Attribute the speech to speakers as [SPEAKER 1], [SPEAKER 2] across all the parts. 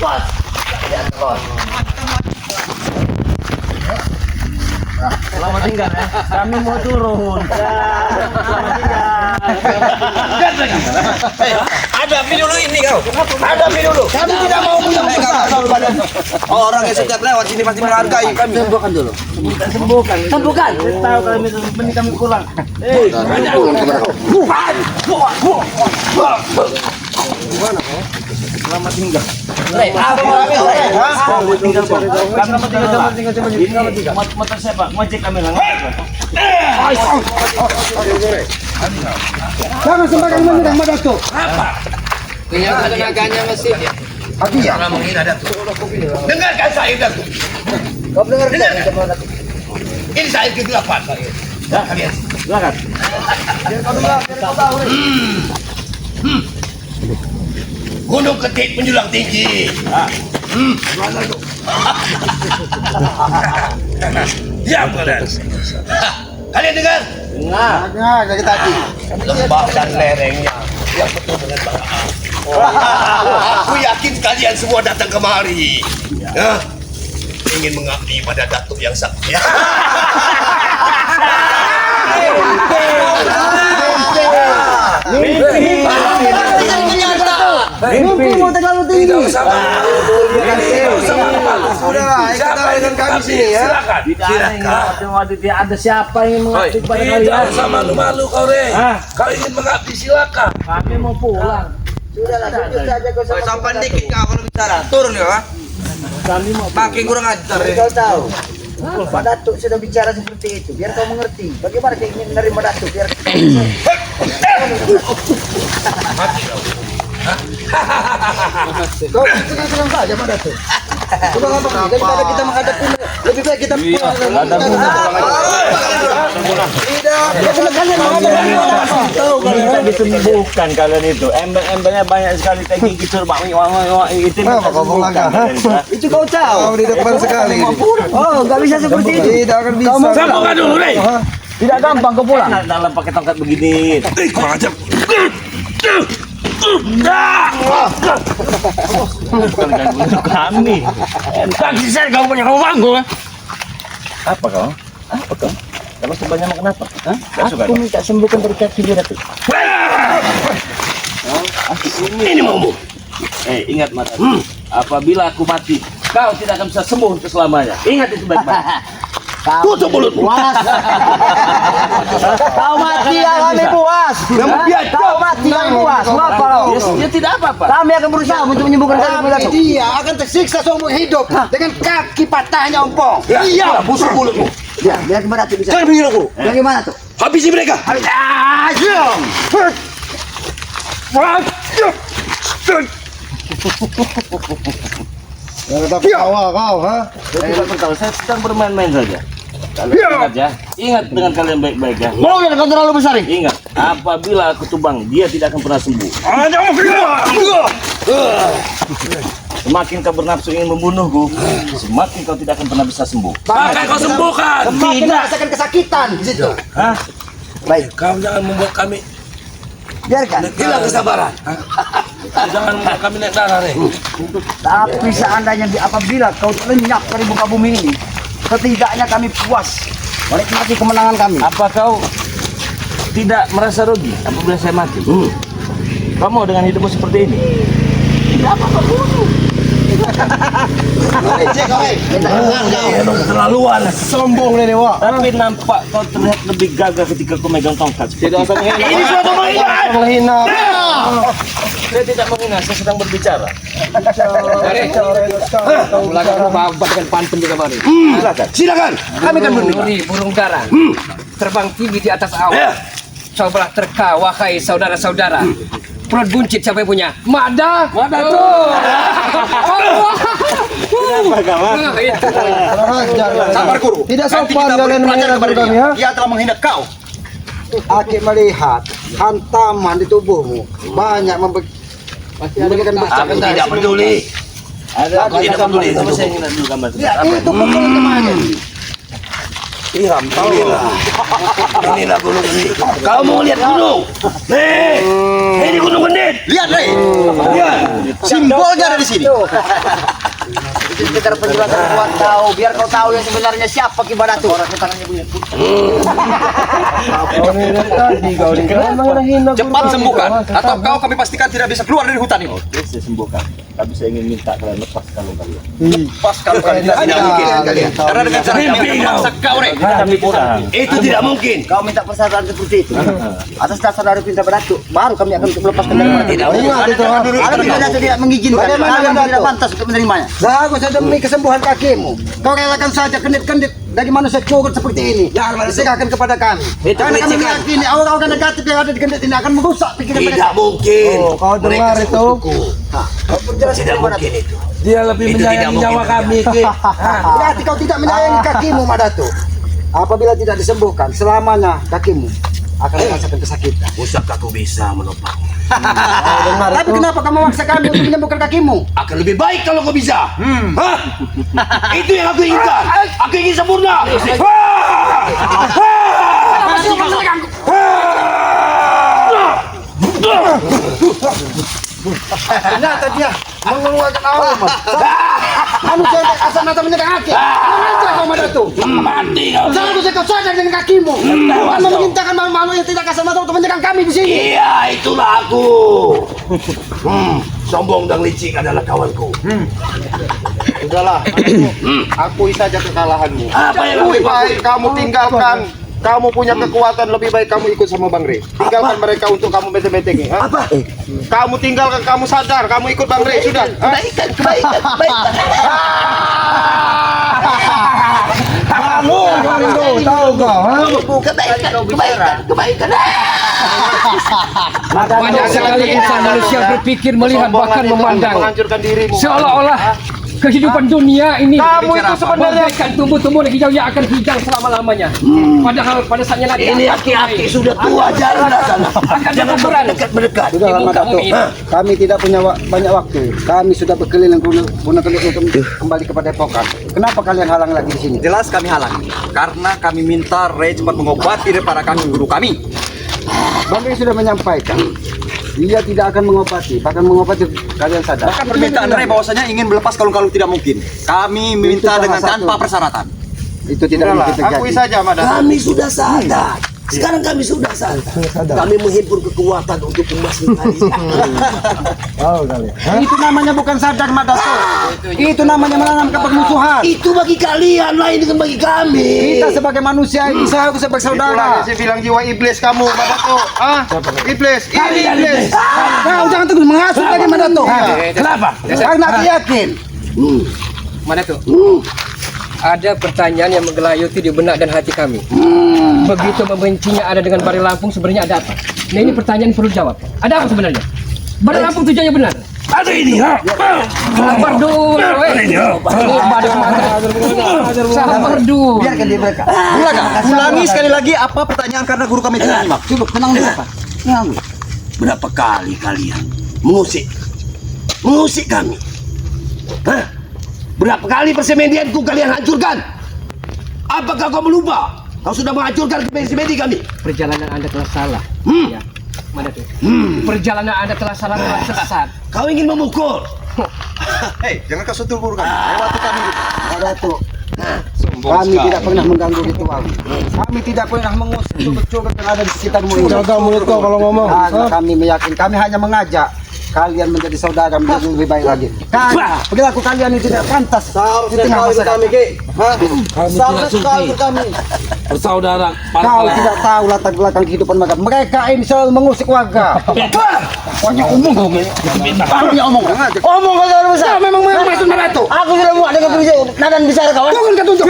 [SPEAKER 1] Bos. Lihat bos.
[SPEAKER 2] Selamat tinggal ya. Kami mau turun. Selamat tinggal.
[SPEAKER 3] Hadapi dulu ini kau. Hadapi dulu. Kami tidak mau punya besar. Orang yang setiap lewat sini pasti menghargai kami.
[SPEAKER 1] Sembuhkan dulu.
[SPEAKER 2] Sembuhkan.
[SPEAKER 1] Sembuhkan.
[SPEAKER 2] Saya tahu kami mending kami pulang. Selamat tinggal. Selamat tinggal. Selamat tinggal. Motor siapa? Ngojek kami lah.
[SPEAKER 4] Jangan sembarangan menyerang Madatuk.
[SPEAKER 1] Kelihatan tenaganya masih.
[SPEAKER 3] Dia menghina Datuk. Dengarkan saya Datuk.
[SPEAKER 1] Kau dengar
[SPEAKER 3] Dengar.
[SPEAKER 1] Datuk?
[SPEAKER 3] Ini saya kegelapan saya. Kalian.
[SPEAKER 2] Silakan.
[SPEAKER 3] Gunung Ketik menjulang tinggi. Gimana tuh? Diam kalian. Kalian dengar?
[SPEAKER 2] Dengar.
[SPEAKER 4] Nah, dari tadi.
[SPEAKER 3] Lembah dan lerengnya yang penuh dengan balapan. Aku yakin kalian semua datang kemari. Ya. Ingin mengabdi pada Datuk yang sakti.
[SPEAKER 4] Mimpi mau terlalu tinggi.
[SPEAKER 3] Tidak usah malu.
[SPEAKER 4] Sudah, kita dengan kami sini ya.
[SPEAKER 3] Silakan.
[SPEAKER 2] Tidak ada siapa yang mengabdi pada
[SPEAKER 5] Tidak
[SPEAKER 2] kalian.
[SPEAKER 5] usah malu-malu kau, Re.
[SPEAKER 2] Hah?
[SPEAKER 5] Kau ingin mengabdi silakan.
[SPEAKER 2] Kami mau pulang.
[SPEAKER 1] Sudahlah, sujud saja kau sama
[SPEAKER 3] Sopan dikit kau kalau bicara. Turun ya, Pak.
[SPEAKER 2] Kami mau
[SPEAKER 3] Makin kurang ajar.
[SPEAKER 1] Kau tahu, Pak Datuk sudah bicara seperti itu, biar kau mengerti. Bagaimana kau ingin menerima Datuk, biar
[SPEAKER 4] Kau tenang saja Madatuk. Coba ngapa daripada kita menghadapi lebih baik kita pulang.
[SPEAKER 2] tahu kalian bisa disembuhkan kalian itu. Ember-embernya banyak sekali kayak gigi terbang. Itu
[SPEAKER 4] Itu kau tahu. Kau di depan sekali.
[SPEAKER 1] Oh, nggak bisa seperti itu.
[SPEAKER 4] Tidak akan bisa.
[SPEAKER 5] Sambungkan dulu, Re.
[SPEAKER 2] tidak gampang kau pulang. Dalam pakai tongkat begini.
[SPEAKER 5] Kurang ajar.
[SPEAKER 2] Bukan ganggu untuk kami.
[SPEAKER 5] Kaki saya kau punya kamu bangku.
[SPEAKER 2] Apa kau? Apa kau? Kamu sebanyak mau kenapa? Hah? Suka
[SPEAKER 1] Aku minta sembuhkan dari kaki dia, Datuk.
[SPEAKER 5] Ini maumu.
[SPEAKER 2] Ingat mata. Apabila aku mati, kau tidak akan bisa sembuh untuk selamanya. Ingat itu baik-baik.
[SPEAKER 5] Tutup mulutmu.
[SPEAKER 1] Kau mati ya kami puas. Kau mati kami puas. Apa lo?
[SPEAKER 2] Ya tidak apa-apa.
[SPEAKER 1] Kami akan berusaha untuk menyembuhkan kaki Datuk.
[SPEAKER 4] Dia akan tersiksa seumur hidup dengan kaki patahnya ompong.
[SPEAKER 5] Iya, busuk mulutmu.
[SPEAKER 1] Ya, biar gimana Datuk bisa?
[SPEAKER 5] Jangan begini aku.
[SPEAKER 1] Bagaimana tuh?
[SPEAKER 5] Habisi mereka.
[SPEAKER 4] Jangan tawa kau, ha?
[SPEAKER 2] Saya tidak tahu, saya sedang bermain-main saja. Kalian ingat ya, ingat dengan kalian baik-baik ya.
[SPEAKER 1] Mau kau terlalu besar ini.
[SPEAKER 2] Ingat, apabila aku tumbang, dia tidak akan pernah sembuh. Semakin kau bernafsu ingin membunuhku, semakin kau tidak akan pernah bisa sembuh.
[SPEAKER 5] Akan kau sembuhkan.
[SPEAKER 4] Semakin merasakan kesakitan di situ.
[SPEAKER 2] Hah?
[SPEAKER 5] Kau jangan membuat kami
[SPEAKER 1] Biarkan.
[SPEAKER 5] hilang kesabaran. Jangan membuat kami naik darah, Re.
[SPEAKER 1] Tapi seandainya apabila kau lenyap dari muka bumi ini, setidaknya kami puas menikmati kemenangan kami.
[SPEAKER 2] Apa kau tidak merasa rugi apabila saya mati? Kau mau dengan hidupmu seperti ini? Tidak apa-apa bunuh.
[SPEAKER 5] Keterlaluan.
[SPEAKER 4] Sombong nih dewa.
[SPEAKER 2] Tapi nampak kau terlihat lebih gagah ketika kau megang tongkat.
[SPEAKER 4] Tidak usah menghina.
[SPEAKER 5] Ini suatu penghinaan.
[SPEAKER 4] Menghina.
[SPEAKER 2] Saya tidak menghina, saya sedang berbicara.
[SPEAKER 5] Silakan.
[SPEAKER 3] Kami kan mendengar burung dara terbang tinggi di atas awan. Cobalah terka, wahai saudara-saudara. Perut buncit siapa yang punya? Mada tuh.
[SPEAKER 4] Sabar guru. Tidak sopan kalian menghina guru kami, ha?
[SPEAKER 3] Dia telah menghina kau.
[SPEAKER 4] Aki melihat hantaman di tubuhmu banyak memberikan
[SPEAKER 3] Aku tidak peduli.
[SPEAKER 2] Ada
[SPEAKER 3] Aku tidak peduli.
[SPEAKER 2] Tapi saya ingin dulu gambar.
[SPEAKER 4] Ya, itu pukul kemana?
[SPEAKER 3] Inilah. Inilah gunung ini. Kau mau lihat gunung? Nih, ini gunung Gendit.
[SPEAKER 4] Lihat, Rey.
[SPEAKER 3] Lihat.
[SPEAKER 4] Simbolnya ada di sini.
[SPEAKER 1] Itu sekedar penjelasan buat kau, biar kau tahu yang sebenarnya siapa Ki Badatu. Tangannya bunyi.
[SPEAKER 4] Cepat sembuhkan, atau kami pastikan tidak bisa keluar dari hutan ini.
[SPEAKER 2] Oke, saya sembuhkan. Tapi saya ingin minta kalian lepas kalung kalian.
[SPEAKER 4] Pas kalau kalian tidak mungkin kalian. Karena dengan cara kami akan memaksa kau, Rey.
[SPEAKER 2] Kami kurang.
[SPEAKER 3] Itu tidak mungkin.
[SPEAKER 1] Kau minta persyaratan seperti itu. Atas dasar dari perintah Badatu, baru kami akan melepaskan dari mana.
[SPEAKER 3] Tidak mungkin.
[SPEAKER 1] Ada Badatu tidak mengizinkan. Kalian tidak pantas untuk menerimanya.
[SPEAKER 4] Bagus saja demi kesembuhan kakimu. Kau relakan saja kendit-kendit dari manusia curut seperti ini. Diserahkan kepada kami. Karena kami meyakini aura-aura negatif yang ada di kendit ini akan merusak pikiran mereka.
[SPEAKER 3] Tidak mungkin.
[SPEAKER 5] Kau dengar itu?
[SPEAKER 3] Tidak mungkin itu.
[SPEAKER 5] Dia lebih
[SPEAKER 3] Itu tidak
[SPEAKER 5] menyayangi
[SPEAKER 3] mungkin.
[SPEAKER 5] nyawa kami, Ki.
[SPEAKER 4] Berarti kau tidak menyayangi kakimu, Madatu. Apabila tidak disembuhkan, selamanya kakimu akan merasakan kesakitan.
[SPEAKER 3] Usahkah kau bisa menopang?
[SPEAKER 4] Tapi kenapa kamu memaksa kami untuk menyembuhkan kakimu?
[SPEAKER 3] Akan lebih baik kalau kau bisa. Hah? Itu yang aku inginkan. Aku ingin sempurna.
[SPEAKER 4] Ternyata dia mengeluarkan aura. Manusia yang asal mata menyerang kaki. Mengancam kau, Madatu.
[SPEAKER 3] Mati kau.
[SPEAKER 4] Jangan kau sadar dengan kakimu. Kamu memintakan malu-malu yang tidak kasar mata untuk menyerang kami di sini.
[SPEAKER 3] Iya, itulah aku. Sombong dan licik adalah kawanku.
[SPEAKER 6] Sudahlah, akui saja kekalahanmu.
[SPEAKER 3] Apa yang
[SPEAKER 6] Lebih
[SPEAKER 3] aku
[SPEAKER 6] baik kamu tinggalkan. Kamu punya kekuatan, lebih baik kamu ikut sama Bang Rey. Tinggalkan mereka untuk kamu bete-betengi.
[SPEAKER 3] Apa?
[SPEAKER 6] Kamu tinggalkan, kamu sadar, kamu ikut Bang Rey, sudah.
[SPEAKER 3] Kebaikan.
[SPEAKER 5] Tahu kau,
[SPEAKER 3] Kebaikan.
[SPEAKER 7] Banyak sekali insan manusia berpikir, melihat, bahkan memandang
[SPEAKER 6] Menghancurkan dirimu.
[SPEAKER 7] seolah-olah kehidupan dunia ini
[SPEAKER 6] Kamu itu sebenarnya
[SPEAKER 7] bagaikan tumbuh-tumbuhan hijau yang akan hijau selama-lamanya. Padahal pada saatnya nanti
[SPEAKER 3] Ini aki-aki sudah tua jalan sana. Jangan mendekat.
[SPEAKER 4] Sudah lama, Dato. Kami tidak punya banyak waktu. Kami sudah berkeliling guna untuk kembali kepada Epokan. Kenapa kalian halang lagi di sini?
[SPEAKER 8] Jelas kami halangi karena kami minta Rey cepat mengobati para kaki guru kami.
[SPEAKER 4] Bang Rey sudah menyampaikan dia tidak akan mengobati, bahkan mengobati kalian sadar.
[SPEAKER 8] Bahkan permintaan Rey bahwasanya ingin melepas kalung-kalung tidak mungkin. Kami minta
[SPEAKER 4] Itu
[SPEAKER 8] dengan
[SPEAKER 4] salah
[SPEAKER 8] tanpa
[SPEAKER 4] satu.
[SPEAKER 8] persyaratan.
[SPEAKER 4] Itu tidak
[SPEAKER 6] Sudahlah,
[SPEAKER 4] mungkin terjadi.
[SPEAKER 6] akui saja, Madatu.
[SPEAKER 3] Kami sudah sadar. Sekarang kami sudah sadar. Kami menghimpun kekuatan untuk membasmi kalian.
[SPEAKER 4] Itu namanya bukan sadar, Madato. Itu namanya menanamkan permusuhan.
[SPEAKER 3] Itu bagi kalian, lain dengan bagi kami.
[SPEAKER 4] Kita sebagai manusia ini seharusnya bersaudara.
[SPEAKER 6] Itulah yang saya bilang jiwa iblis kamu, Madatu. Iblis, ini iblis.
[SPEAKER 4] Kau jangan terus menghasut lagi, Madato.
[SPEAKER 2] Kenapa?
[SPEAKER 4] Karena aku yakin.
[SPEAKER 7] Madato. Ada pertanyaan yang menggelayuti di benak dan hati kami. Begitu membencinya ada dengan Bari Lampung, sebenarnya ada apa? Nah, ini pertanyaan perlu jawab. Ada apa sebenarnya? Bari Lampung tujuannya benar.
[SPEAKER 2] Ada ini, ha?
[SPEAKER 7] Sabar dulu, sabar dulu.
[SPEAKER 4] Biarkan dia mereka.
[SPEAKER 8] Ulangi sekali lagi apa pertanyaan karena guru kami tidak nyimak.
[SPEAKER 4] Cukup, tenang dulu, Pak. Tenang dulu.
[SPEAKER 3] Berapa kali kalian mengusik kami? Hah? Berapa kali persemedianku kalian hancurkan? Apakah kau melupa? Kau sudah menghancurkan persemedi kami.
[SPEAKER 7] Perjalanan Anda telah salah. Ya. Mana tuh? Perjalanan Anda telah salah, telah sesat.
[SPEAKER 3] Kau ingin memukul?
[SPEAKER 8] Hei, jangan kau sentuh guru kami. Lewati kami.
[SPEAKER 4] Madato. Kami tidak pernah mengganggu ritual. Kami tidak pernah mengusir curut yang ada di sekitarmu ini.
[SPEAKER 5] jaga mulut kau kalau ngomong.
[SPEAKER 4] Karena kami meyakini, kami hanya mengajak kalian menjadi saudara menjadi lebih baik lagi. Karena perilaku kalian ini tidak pantas di tengah masyarakat.
[SPEAKER 5] Kami tidak
[SPEAKER 4] kami.
[SPEAKER 5] bersaudara.
[SPEAKER 4] Kau tidak tahu latar belakang kehidupan mereka. Mereka ini selalu mengusik warga.
[SPEAKER 3] Pokoknya omong kau omong.
[SPEAKER 4] Omong kalau besar. Memang maksud Madato. Aku sudah muak dengan nadan bicara kau. Jangan kau tunjuk.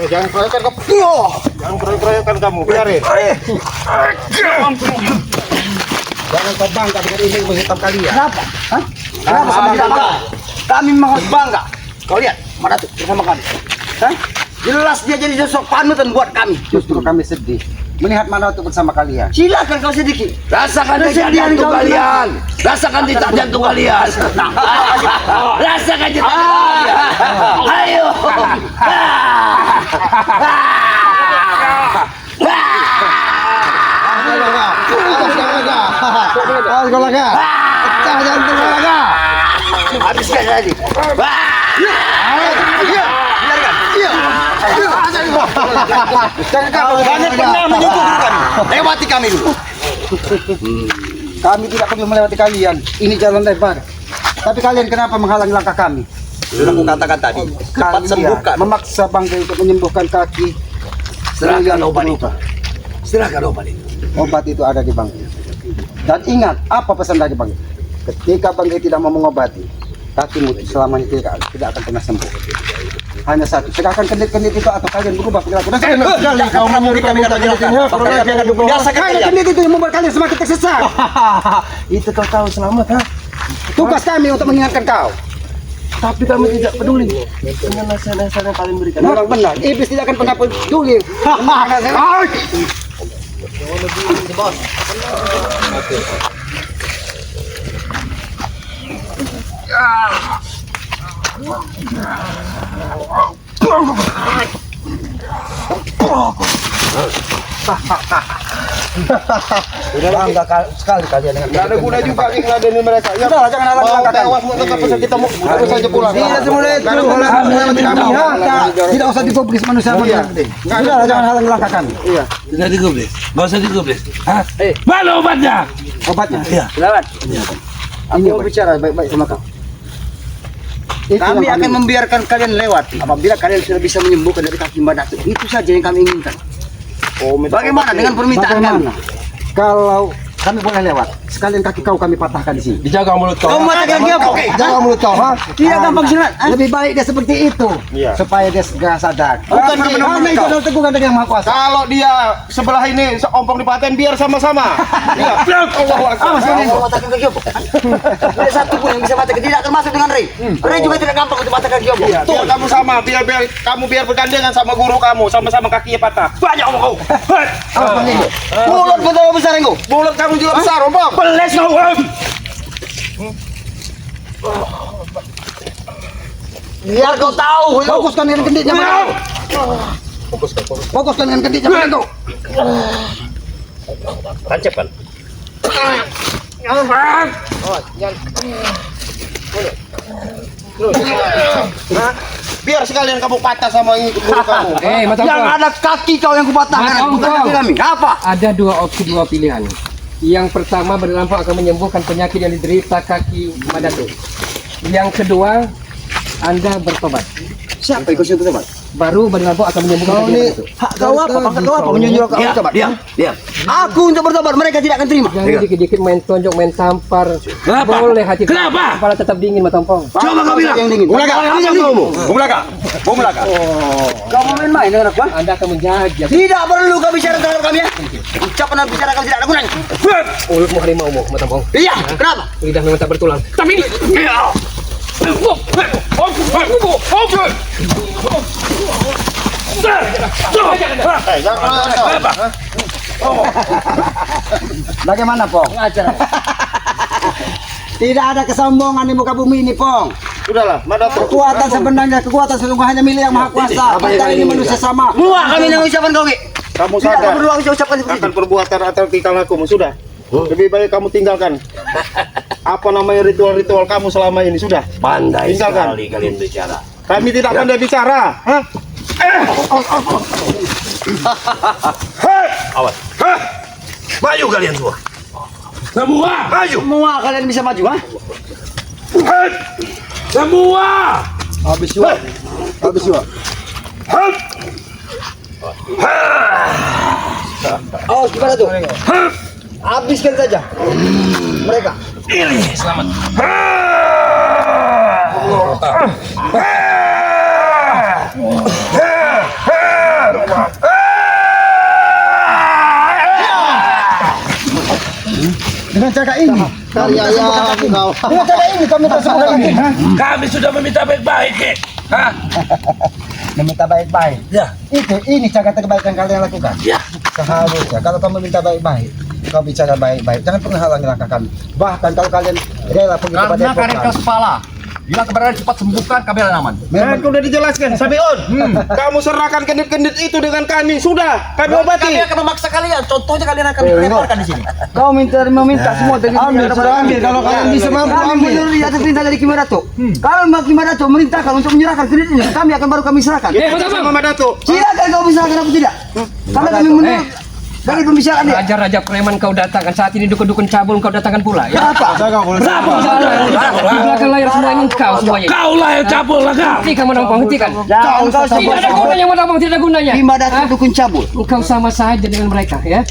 [SPEAKER 6] Jangan keroyokan kamu. Jangan keroyokan kamu, biarin.
[SPEAKER 4] Jangan kau bangga dengan ilmu hitam kalian. Kenapa? Hah?
[SPEAKER 1] Kenapa kami bangga? Kami memang harus bangga. Kau lihat, Madato bersama kami. Hah? Jelas dia jadi sosok panutan buat kami.
[SPEAKER 4] Justru kami sedih. melihat mana itu bersama kalian.
[SPEAKER 1] Silakan kau sedikit.
[SPEAKER 3] Rasakan detak jantung kalian. Rasakan detak jantung kalian. Rasakan detak jantung kalian. Ayo.
[SPEAKER 4] Golaga. Pecah jantung Golaga.
[SPEAKER 3] Habiskan lagi.
[SPEAKER 4] Jangan pernah menyentuh kami. Lewati kami dulu. Kami tidak perlu melewati kalian. Ini jalan lebar. Tapi kalian kenapa menghalangi langkah kami?
[SPEAKER 8] Sudah aku katakan tadi, cepat
[SPEAKER 4] Kalian
[SPEAKER 8] sembuhkan.
[SPEAKER 4] memaksa Bangga untuk menyembuhkan kaki.
[SPEAKER 3] Serahkan obat itu. Serahkan obat itu.
[SPEAKER 4] Obat itu ada di Bangga. Dan ingat, apa pesan dari Bangga? Ketika Bangga tidak mau mengobati, kakimu selamanya tidak akan pernah sembuh. Hanya satu, serahkan kendit-kendit itu atau kalian berubah perilaku. Dan sekali kau menyuruh kami biasa kendit itu yang membuat kalian semakin tersesat.
[SPEAKER 5] Itu kau tahu selamat, ha?
[SPEAKER 4] Tugas kami untuk mengingatkan kau.
[SPEAKER 5] Tapi kami tidak peduli dengan nasihat-nasihat yang kalian berikan.
[SPEAKER 4] Memang benar, iblis tidak akan pernah peduli. Bangga sekali kalian dengan
[SPEAKER 6] Nggak ada guna juga ngeladenin mereka. Ya,
[SPEAKER 4] Udah, jangan halangi
[SPEAKER 6] mau
[SPEAKER 4] langkah kami.
[SPEAKER 6] tewas mau tetap pesan kita mau saja pulang.
[SPEAKER 4] Tidak semudah itu. Tidak usah digubris manusia. Sudah, jangan halangi langkah kami. Iya.
[SPEAKER 5] Tidak digubris. Nggak usah digubris. Hah? Mana obatnya?
[SPEAKER 4] Obatnya.
[SPEAKER 5] Iya.
[SPEAKER 1] Silakan.
[SPEAKER 4] Aku mau bicara baik-baik sama kau.
[SPEAKER 1] Kami akan membiarkan kalian lewat apabila kalian sudah bisa menyembuhkan dari kaki Mbak Datuk. Itu saja yang kami inginkan. Bagaimana dengan permintaan kami?
[SPEAKER 4] Bagaimana kalau kami boleh lewat? Sekalian kaki kau kami patahkan di sini.
[SPEAKER 5] Dijaga mulut kau.
[SPEAKER 1] Kau mata kaki apa?
[SPEAKER 4] Jangan mulut kau, ha?
[SPEAKER 1] Tidak gampang sunat.
[SPEAKER 4] Lebih baik dia seperti itu, supaya dia segera sadar.
[SPEAKER 1] Bukan
[SPEAKER 4] karena itu adalah teguran dari Yang Maha Kuasa.
[SPEAKER 6] Kalau dia sebelah ini ompong di paten biar sama-sama. Iya. Allahu Akbar.
[SPEAKER 1] Awas kalian mata kaki apa? Tidak satu pun yang bisa mata kaki. Tidak termasuk dengan Ray. Ray juga tidak gampang untuk mata kaki apa.
[SPEAKER 6] Biar kamu sama, biar kamu bergandengan sama guru kamu, sama-sama kakinya patah. Banyak omong kau.
[SPEAKER 4] Awas kalian.
[SPEAKER 1] Mulut betul besar engkau.
[SPEAKER 6] Mulut kamu juga besar, ompong.
[SPEAKER 5] Peles kau.
[SPEAKER 1] Biar kau tahu.
[SPEAKER 4] Fokuskan dengan kenditnya. Fokuskan dengan kenditnya. Kau.
[SPEAKER 3] Tancap kan?
[SPEAKER 6] Biar sekalian kamu patah sama ini guru kamu.
[SPEAKER 7] Mata
[SPEAKER 1] Yang ada kaki kau yang kupatahkan.
[SPEAKER 7] Mas,
[SPEAKER 1] Bukan kaki kami. Apa?
[SPEAKER 7] Ada dua opsi, dua pilihan. Yang pertama berdampak akan menyembuhkan penyakit yang diderita kaki Madatu. Yang kedua, Anda bertobat.
[SPEAKER 1] Siapa ikut situ teman?
[SPEAKER 7] Baru berdampak akan menyembuhkan penyakit Madatu.
[SPEAKER 1] Hak kau apa? Pangkat kau apa? Menyuruh kau
[SPEAKER 3] Diam,
[SPEAKER 1] coba.
[SPEAKER 3] diam, diam.
[SPEAKER 1] Aku untuk bertobat. Mereka tidak akan terima.
[SPEAKER 7] Jangan dikit-dikit main tonjok, main tampar.
[SPEAKER 5] Kenapa?
[SPEAKER 7] Boleh hati.
[SPEAKER 5] Kenapa?
[SPEAKER 7] Kepala tetap dingin, Mata Ompong.
[SPEAKER 3] Coba kau bilang.
[SPEAKER 1] Yang dingin.
[SPEAKER 6] Bung Laka.
[SPEAKER 1] Kau mau main-main dengan aku?
[SPEAKER 7] Anda akan menjaga
[SPEAKER 1] Tidak perlu kau bicara terhadap kami ya. Ucapan dan bicara kau tidak ada gunanya.
[SPEAKER 7] mulutmu harimaumu, Mata Ompong.
[SPEAKER 1] Iya, kenapa?
[SPEAKER 7] Lidah memang tak bertulang. Tapi ini.
[SPEAKER 4] Bagaimana, Pong? Tidak ada kesombongan di muka bumi ini, Pong.
[SPEAKER 6] Sudahlah, Madatu.
[SPEAKER 4] Kekuatan sebenarnya, kekuatan sesungguhnya hanya milik Yang Maha Kuasa. Kita ini manusia sama.
[SPEAKER 1] Muak kami dengan ucapan kau, Ki.
[SPEAKER 6] Kamu
[SPEAKER 1] Tidak
[SPEAKER 6] sadar
[SPEAKER 1] perlu aku ucapkan seperti itu.
[SPEAKER 6] akan perbuatan atau tingkahmu sudah. Lebih baik kamu tinggalkan. Apa namanya ritual-ritual kamu selama ini sudah?
[SPEAKER 3] Pandai
[SPEAKER 6] Tinggalkan.
[SPEAKER 3] sekali kalian bicara.
[SPEAKER 6] Kami tidak pandai bicara. Hah?
[SPEAKER 3] Awas. Maju kalian semua.
[SPEAKER 5] Semua.
[SPEAKER 3] Maju.
[SPEAKER 1] Muak kalian bisa maju, ha?
[SPEAKER 5] Semua.
[SPEAKER 4] Habis juga. Habis juga.
[SPEAKER 1] Awas gimana tuh? Habiskan saja mereka.
[SPEAKER 5] Ini selamat.
[SPEAKER 4] Dengan cara ini. Dengan cara ini kami tersembuhkan lagi.
[SPEAKER 5] Kami sudah meminta baik-baik, Ki. Hah?
[SPEAKER 4] Meminta baik-baik.
[SPEAKER 5] Ya.
[SPEAKER 4] Ini cara terbaik yang kalian lakukan.
[SPEAKER 5] Ya.
[SPEAKER 4] seharusnya kalau kamu minta baik-baik, kau bicara baik-baik, jangan pernah halangi langkah kami. Bahkan kalau kalian rela pergi kepada
[SPEAKER 8] Karena kalian
[SPEAKER 4] Depok,
[SPEAKER 8] kepala. Bila keberadaan cepat sembuhkan, kami akan aman.
[SPEAKER 6] Kan udah dijelaskan, Sabiun. Kamu serahkan kendit-kendit itu dengan kami. Sudah, kami obati.
[SPEAKER 8] Kami akan memaksa kalian. Contohnya kalian akan dilemparkan di sini.
[SPEAKER 1] Kau meminta semua dari
[SPEAKER 4] ambil, sudah ambil. Kalau kalian bisa mampu,
[SPEAKER 1] kami
[SPEAKER 4] ambil.
[SPEAKER 1] menurut atas perintah dari Kimadato. Kalau Mbak Kimadato merintahkan untuk menyerahkan kredit ini, kami akan baru kami serahkan.
[SPEAKER 6] Sama Mama Dato.
[SPEAKER 1] Silakan kau misalkan aku tidak. Karena kami menurut dari pembicaraan dia.
[SPEAKER 7] Raja-raja preman kau datangkan saat ini dukun-dukun cabul kau datangkan pula ya.
[SPEAKER 1] Apa?
[SPEAKER 7] Di belakang layar semua ini kau semuanya.
[SPEAKER 2] Kau lah yang cabul lah kau.
[SPEAKER 7] Hentikan menampang, hentikan.
[SPEAKER 1] Jangan kau
[SPEAKER 7] Tidak ada gunanya menampang, tidak ada gunanya.
[SPEAKER 1] Kimadato dukun cabul.
[SPEAKER 7] Engkau sama saja dengan mereka ya.